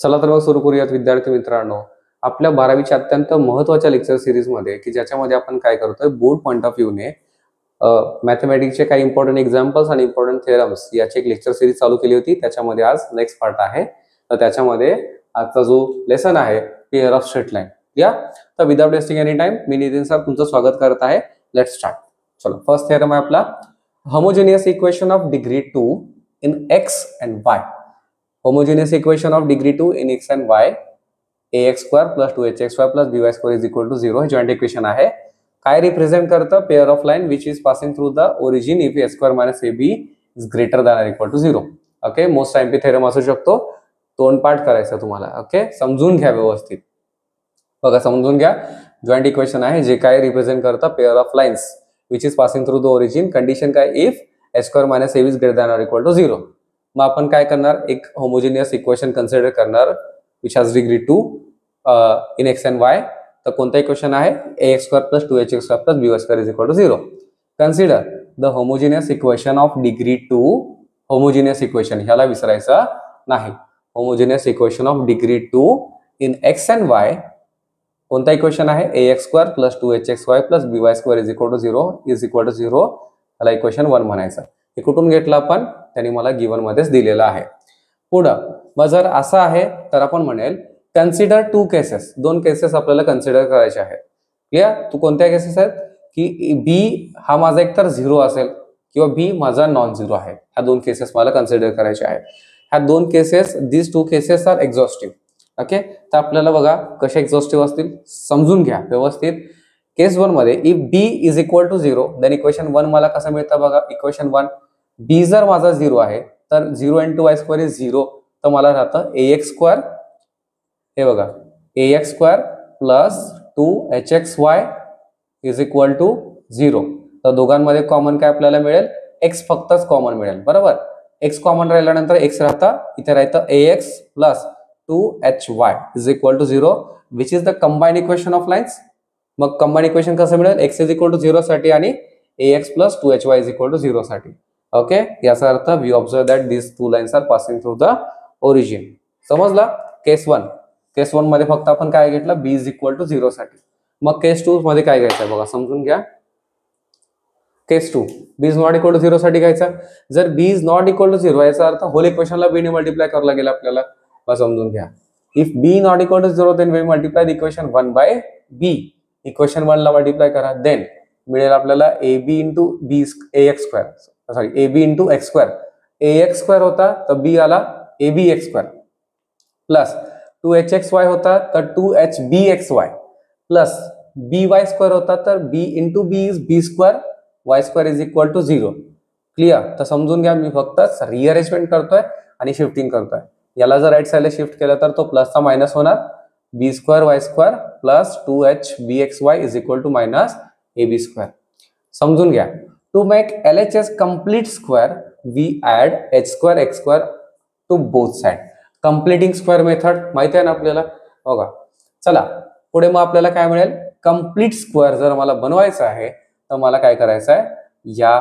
चला तर मग सुरू करूयात विद्यार्थी मित्रांनो. आपल्या 12वीच्या अत्यंत महत्त्वाच्या लेक्चर सीरीजमध्ये की ज्याच्यामध्ये आपण काय करतोय, बोर्ड पॉइंट ऑफ व्ह्यूने मॅथमॅटिक्सचे काही इम्पॉर्टंट एक्झाम्पल्स आणि इम्पॉर्टंट थेरम्स याची एक लेक्चर सिरीज चालू केली होती. त्याच्यामध्ये आज नेक्स्ट पार्ट आहे. तर त्याच्यामध्ये आजचा जो लेसन आहे पेअर ऑफ स्ट्रेट लाईन. या तर विदाउट वेस्टिंग एनी टाइम मी नितीन सर तुमचं स्वागत करत आहे. Let's start. चलो, फर्स्ट थेरम आहे आपला homogeneous equation of degree 2 in X and Y. homogeneous equation of degree 2 in x and y, ax square plus 2hxy plus by square is equal to 0 हे joint equation आहे. काय represent करतं? Pair of line which is passing through the origin if a square minus ab is greater than or equal to 0. Okay, most टाइम्पी theorem असू शकतो. तोंडपाठ करायचं तुम्हाला. ओके, समजून घ्या व्यवस्थित. बघा, समजून घ्या. जॉइंट इक्वेशन आहे जे काय रिप्रेझेंट करतं pair of lines which is passing through the origin. Condition काय? If a square minus ab is greater than or equal to 0. मग आपण काय करणार? एक होमोजेनियस इक्वेशन कन्सिडर करणार which has degree 2 in X and Y. तर कोणतं equation आहे? ax square plus 2hx plus by square is equal to 0. Consider the homogeneous equation of degree 2. Homogeneous equation ह्याला विसरायचं नाही. Homogeneous equation of degree 2 in X and Y. कोणता equation आहे? ax square plus 2hxy plus by square is equal to 0 ह्याला equation 1 म्हणायचं. हे कुठून घेतलं आपण? त्यांनी मला गिवन मध्येच दिलेलं आहे. पुढं मग जर असं आहे तर आपण म्हणेल कन्सिडर 2 केसेस. 2 केसेस आपल्याला कन्सिडर करायचे आहेत. क्लिअर? तू कोणत्या केसेस आहेत की बी हा माझा एकतर 0 असेल किंवा बी माझा नॉन 0 आहे. ह्या 2 केसेस मला कन्सिडर करायचे आहेत. ह्या 2 केसेस, दिस 2 केसेस आर एक्झॉस्टिव्ह. ओके, तर आपल्याला बघा कसे एक्झॉस्टिव्ह असतील समजून घ्या व्यवस्थित. केस 1 मध्ये if B is equal to 0 then equation 1 मला कसं मिळतं? बघा, इक्वेशन 1 बी जर माझा 0 आहे तर 0 इंटू वाय स्क्वेअर इज 0. तर मला राहतं ax स्क्वेअर. हे बघा, ax square plus 2hxy is equal to 0. तर दोघांमध्ये कॉमन काय आपल्याला मिळेल? x फक्तच कॉमन मिळेल. बरोबर, x कॉमन राहिल्यानंतर x राहतं, इथे राहतं ax plus 2hy is equal to 0 which is the combined equation of lines. मग कंबाईंड इक्वेशन कसं मिळेल? x इज इक्वल टू 0 साठी आणि ax plus 2hy is equal to 0 साठी. ओके, याचा अर्थ we observe that this 2 lines are passing through the origin. समजला? Case 1. केस 1 मध्ये फक्त आपण काय घेतलं? बी इज इक्वल टू 0 साठी. मग केस 2 मध्ये काय घ्यायचं? बघा, समजून घ्या. केस 2 बी इज नॉट इक्वल टू 0 साठी घ्यायचा. जर बी इज नॉट इक्वल टू 0 याचा अर्थ होल इक्वेशनला बी ने मल्टिप्लाय करावं लागेल आपल्याला. मग समजून घ्या. If b not equal to 0 then we multiply the equation 1 by b. Equation 1 ला मल्टिप्लाय करा, देन मिळेल आपल्याला ab into b ax square, sorry ab into x square. ax square होता तर b आला abx स्क्वेअर प्लस 2hxy होता तर 2hbxy plus by square होता तर b into b is b square, y square is equal to 0. Clear? तर समजून घ्या, मी फक्त रिअरेंजमेंट करतोय आणि शिफ्टिंग करतोय. याला जर राईट साईडला शिफ्ट केलं तर तो प्लसचा मायनस होणार. b square y square plus 2hbxy is equal to minus ab square. समजून घ्या. To make LHS complete square, we add h square x square to both side. Completing square method माहिती आहे ना आपल्याला? बघा, चला पुढे मग आपल्याला काय मिळेल? कम्प्लीट स्क्वेअर जर मला बनवायचं आहे तर मला काय करायचं आहे? या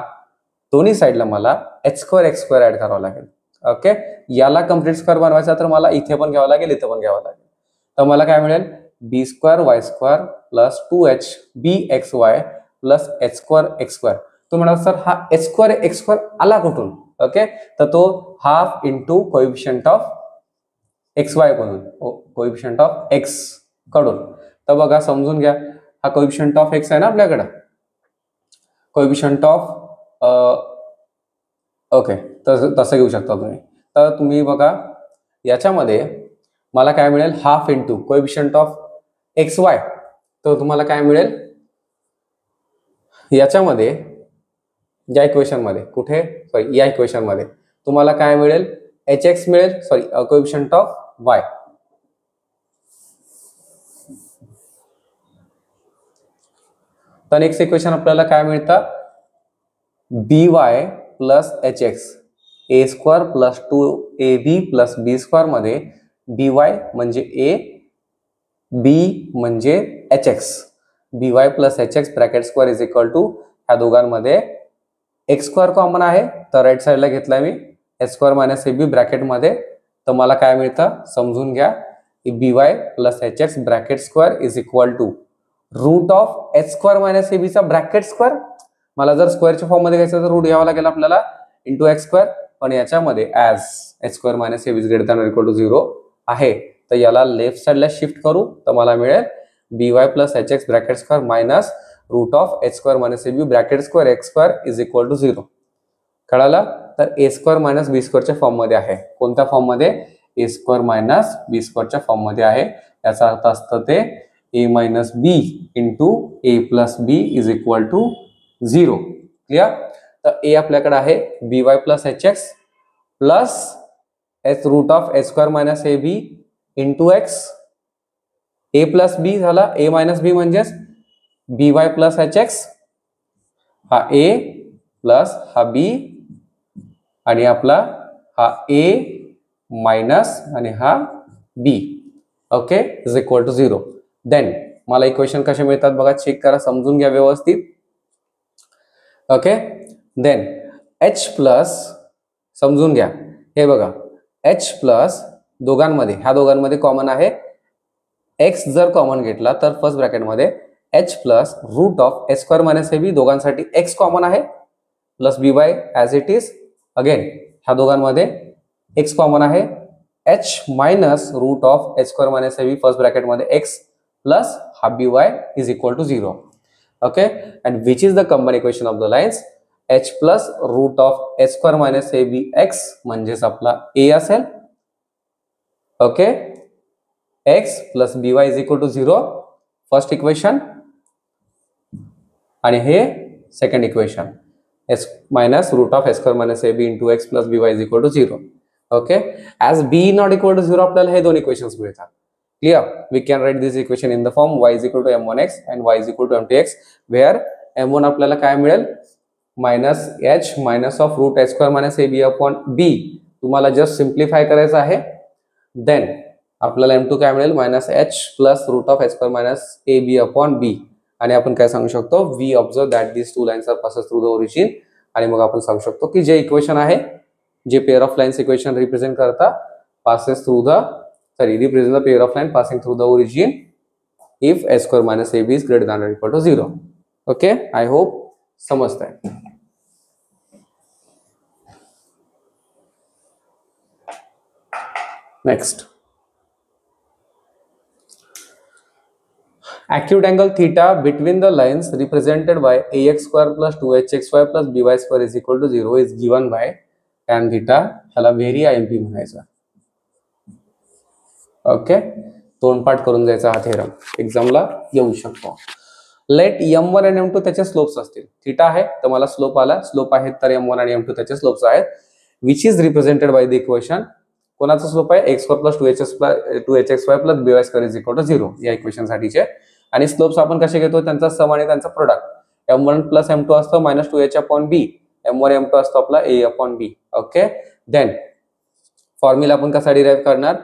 दोन्ही साईडला मला h square x square add करावं लागेल. ओके, याला कम्प्लीट स्क्वेअर बनवायचा तर मला इथे पण घ्यावं लागेल, इथे पण घ्यावं लागेल. तर मला काय मिळेल? b square y square plus 2hbxy plus h square x square. तो म्हणा सर हा h स्क्वेअर x स्क्वेअर आला कुठून? ओके, तर तो half into coefficient of xy कडून, कोएफिशिएंट ऑफ x कडून. तर बघा, समजून घ्या, हा कोएफिशिएंट ऑफ x आहे ना आपल्याकडे, कोएफिशिएंट ऑफ ओके, तर तसं घेऊ शकता तुम्ही. तर तुम्ही बघा याच्यामध्ये मला काय मिळेल? Half into coefficient of xy. तर तुम्हाला काय मिळेल याच्यामध्ये? या इक्वेशन मध्ये कुठे? सॉरी, या इक्वेशन मध्ये तुम्हाला काय मिळेल? hx मिळेल, सॉरी कोएफिशिएंट ऑफ y. तर नेक्स्ट इक्वेशन आपल्याला काय मिळतं? by plus hx, a square plus 2ab plus b square मध्ये by म्हणजे a, b म्हणजे hx. by plus hx bracket square is equal to ह्या दोघांमध्ये x स्क्वेअर कॉमन आहे तर राईट साईडला घेतलाय मी h square minus ab bracket मध्ये तर मला काय मिळतं समजून घ्या. by plus hx bracket square is equal to root of h square minus ab चा ब्रॅकेट स्क्वेअर. मला जर स्क्वेअरच्या फॉर्म मध्ये घ्यायचं तर रूट घ्यावा लागेल आपल्याला इंटू x स्क्वेअर, पण याच्यामध्ये as h square minus ab is greater than equal to 0 आहे, तर याला लेफ्ट साइडला शिफ्ट करू तर मला मिळेल by plus hx bracket square minus root of h square minus ab bracket square x square is equal to 0. कळालं? तर a स्क्वेअर मायनस b स्क्वेअरच्या फॉर्म मध्ये आहे. कोणत्या फॉर्म मध्ये? a स्क्वेअर मायनस b स्क्वेअरच्या फॉर्म मध्ये आहे. याचा अर्थ असतं ते a minus b into a plus b is equal to 0. Clear? तर a आपल्याकडे आहे by plus hx plus h route of h square minus ab into x. a plus b झाला, a मायनस b म्हणजेच by plus hx, हा a plus हा b आणि आपला हा a मायनस आणि हा b. Okay, is equal to 0. Then मला इक्वेशन कसे मिळतात बघा, चेक करा, समजून घ्या व्यवस्थित. ओके, देन h प्लस, समजून घ्या हे बघा, h प्लस दोघांमध्ये, ह्या दोघांमध्ये कॉमन आहे, x जर कॉमन घेतला तर फर्स्ट ब्रॅकेट मध्ये h plus root of h square minus ab, दोघांसाठी x कॉमन आहे, plus by as it is. Again ह्या दोघांमध्ये x कॉमन आहे, h minus root of h square minus ab first bracket मध्ये x plus हा by is equal to 0. Okay, and which is the common equation of the lines? h plus root of h square minus ab x म्हणजेच आपला a असेल. Okay, x plus by is equal to 0 first equation, आणि हे second equation s minus root of h square minus ab into x plus by is equal to 0. Okay, as b not equal to 0 आपल्याला हे दोन equations मिळतात. Clear? We can write this equation in the form y is equal to m1x and y is equal to m2x, where m1 आपल्याला काय मिळेल minus h minus of root h square minus ab upon b. तुम्हाला just simplify करायचं आहे. Then आपल्याला m2 काय मिळेल minus h plus root of h square minus ab upon b. आणि आपण काय सांगू शकतो, we observe that this two lines are passes through the origin. आणि मग आपण सांगू शकतो की जे इक्वेशन आहे, जे pair of lines equation represent करता, passes through the, represent the pair of line passing through the origin if h square minus ab is greater than equal to 0. Okay, I hope समजतंय. Next, acute angle theta between the lines represented by ax square plus 2hxy plus by square is equal to 0 is given by tan theta. ह्याला very IMP म्हणायचं. Okay, तोंडपाठ करून जायचा हा theorem, एक्झामला येऊ शकतो. Late m1 आणि m2 त्याचे स्लोप्स असतील. थीटा आहे तर मला स्लोप आला, स्लोप आहेत तर m1 आणि m2 त्याचे स्लोप्स आहेत, which is represented by the equation. कोणाचा स्लोप आहे? x square plus 2hxy plus by square is equal to 0 या इक्वेशन साठीचे. आणि स्लोप्स आपण कसे घेतो, त्यांचा सम आणि त्यांचा प्रोडक्ट. m1 प्लस m2 असतो minus 2h upon b, m1 m2 असतो आपला a upon b. Okay, then formula आपण कसा डिराइव्ह करणार,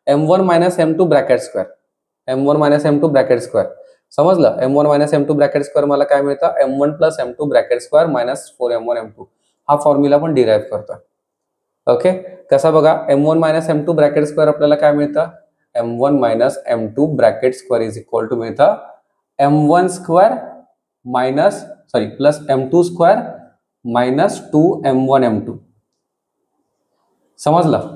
m1 minus m2 bracket square, m1 minus m2 bracket square. समजलं? m1 minus m2 bracket square मला काय मिळतं, m1 plus m2 bracket square minus 4m1 m2. हा फॉर्म्युला आपण derive करतोय. ओके, कसा बघा, m1 minus m2 bracket square आपल्याला काय मिळतं, m1 minus m2 bracket square is equal to मिळतं m1 square minus plus m2 square minus 2m1 m2. समजलं?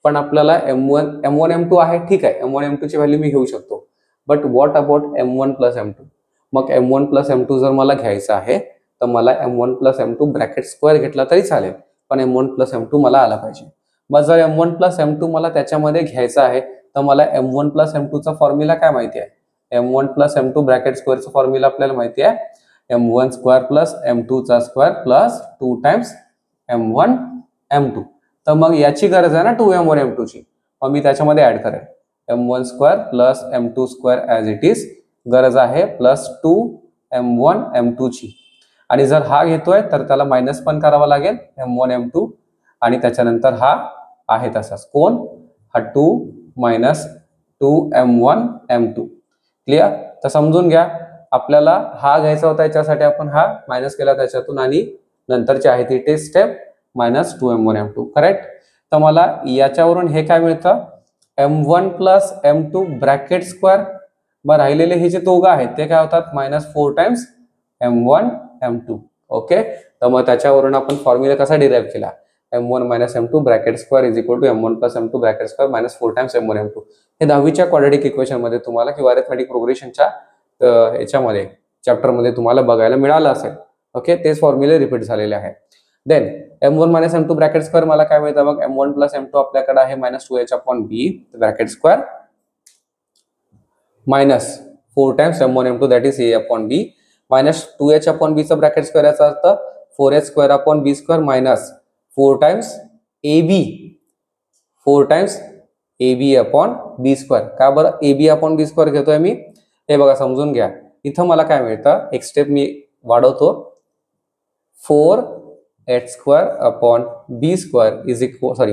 पण आपल्याला m1 m2 आहे, ठीक आहे, m1 m2 ची व्हॅल्यू मी घेऊ शकतो, but what about m1 plus m2? मग m1 प्लस m2 जर मला घ्यायचं आहे तर मला m1 plus m2 bracket square घेतला तरी चालेल, पण m1 प्लस m2 मला आला पाहिजे. मग जर m1 प्लस m2 मला त्याच्यामध्ये घ्यायचं आहे तर मला m1 प्लस m2 चा फॉर्म्युला काय माहिती आहे, m1 plus m2 bracket स्क्वेअरचा formula आपल्याला माहिती आहे m1 स्क्वेअर प्लस m2 चा square plus 2 times m1 m2. तर मग याची गरज आहे ना 2m1 m2 ची, मग मी त्याच्यामध्ये ऍड करेल m1 square plus m2 square as it is, गरज आहे प्लस 2m1 m2 ची. आणि जर हा घेतोय तर त्याला मायनस पण करावा लागेल m1 m2, आणि त्याच्यानंतर हा आहे तसाच, कोण, हा 2 मायनस 2m1 m2. क्लिअर? तर समजून घ्या, आपल्याला हा घ्यायचा होता, याच्यासाठी आपण हा मायनस केला त्याच्यातून, आणि नंतरची आहे ती taste step minus 2m1 m2. Correct? तर मला याच्यावरून हे काय मिळतं, m1 plus m2 bracket square, मग राहिलेले हे जे दोघं आहेत ते काय होतात -4 टाइम्स m1 m2. ओके, तर मग त्याच्यावरून आपण फॉर्म्युला कसा डिराईव्ह केला, m1 minus m2 bracket square is equal to m1 plus m2 bracket square -4 times m1 m2. हे 10वीच्या क्वाड्रॅटिक इक्वेशन मध्ये तुम्हाला किंवा अरिथमेटिक प्रोग्रेशनच्या याच्यामध्ये चॅप्टरमध्ये तुम्हाला बघायला मिळालं असेल. ओके, तेच फॉर्म्युले रिपीट झालेले आहेत. Then m1 minus m2 bracket square मला काय मिळतं, मग m1 प्लस m2 आपल्याकडे आहे -2h/b bracket square -4 times m1 m2 that is a/b -2h/b चा ब्रॅकेट स्क्वेअर याचा अर्थ 4h² square -4 times ab/b square. का बरं ab/b स्क्वेअर घेतोय मी, हे बघा समजून घ्या. इथं मला काय मिळतं, एक स्टेप मी वाढवतो, 4h²/b square is equal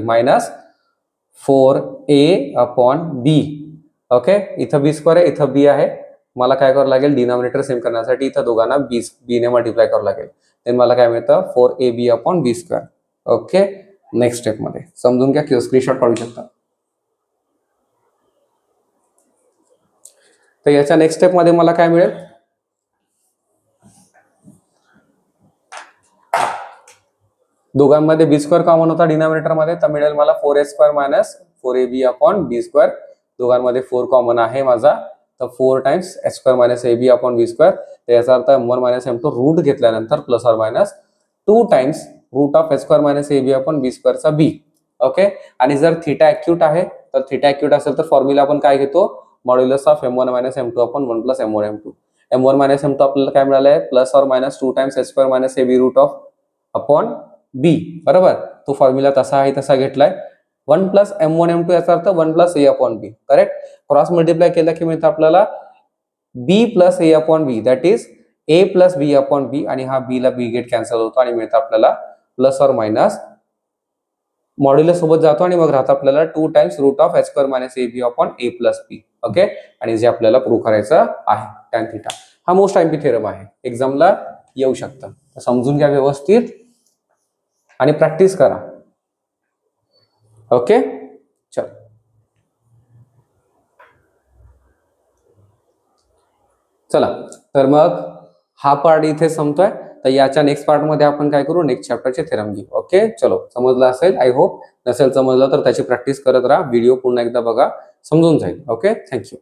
-4a/b. Okay, इथं b स्क्वेअर आहे, इथं b आहे. मला काय करावं लागेल, डिनॉमिनेटर सेम करण्यासाठी इथं दोघांना b ने मल्टिप्लाय करावं लागेल. देन मला काय मिळतं 4ab/b square. Okay, next step मध्ये समजून घ्या किंवा स्क्रीनशॉट काढू शकता. तर याच्या नेक्स्ट स्टेप मध्ये मला काय मिळेल, दोघांमध्ये b स्क्वेअर कॉमन होता डिनॉमिनेटर मध्ये, तर मिळेल मला 4h² मायनस 4ab/b स्क्वेअर. दोघांमध्ये 4 कॉमन आहे माझा, तर 4 times h² minus ab/b square. तर याचा अर्थ m1 मायनस m2 रूट घेतल्यानंतर plus or minus 2 times root of h² minus ab/b स्क्वेअरचा b. ओके, आणि जर थीटा ॲक्यूट आहे, तर थीटा ॲक्यूट असेल तर फॉर्म्युला आपण काय घेतो, modulus of m1 minus m2 upon 1 plus m1 m2. m1 minus m2 आपल्याला काय मिळालं आहे, plus or minus 2 times h² minus ab root of upon b. बरोबर, तो फॉर्म्युला तसा आहे तसा घेतलाय. 1 प्लस m1 m2 याचा अर्थ 1 plus a/b. Correct, cross multiply केलं की मिळतं आपल्याला b plus a/b that is a plus b/b, आणि हा b ला b गेट कॅन्सल होतो आणि मिळतं आपल्याला प्लस ऑर मायनस मॉड्युलस सोबत जातो आणि मग राहतं आपल्याला 2 times root of h² minus ab upon a plus b. Okay, आणि जे आपल्याला प्रूव्ह करायचं आहे टॅन थीटा. हा मोस्ट आयएमपी थेरम आहे, एक्झामला येऊ शकतं. समजून घ्या व्यवस्थित आणि प्रॅक्टिस करा. ओके, चल चला, तर मग हा पार्ट इथे संपतोय. तर याच्या नेक्स्ट पार्ट मध्ये आपण काय करू, नेक्स्ट चॅप्टरचे थेरम घेऊ. ओके, चलो, समजलं असेल आय होप. नसेल समजलं तर त्याची प्रॅक्टिस करत राहा, व्हिडिओ पुन्हा एकदा बघा, समजून जाईल. Okay, thank you.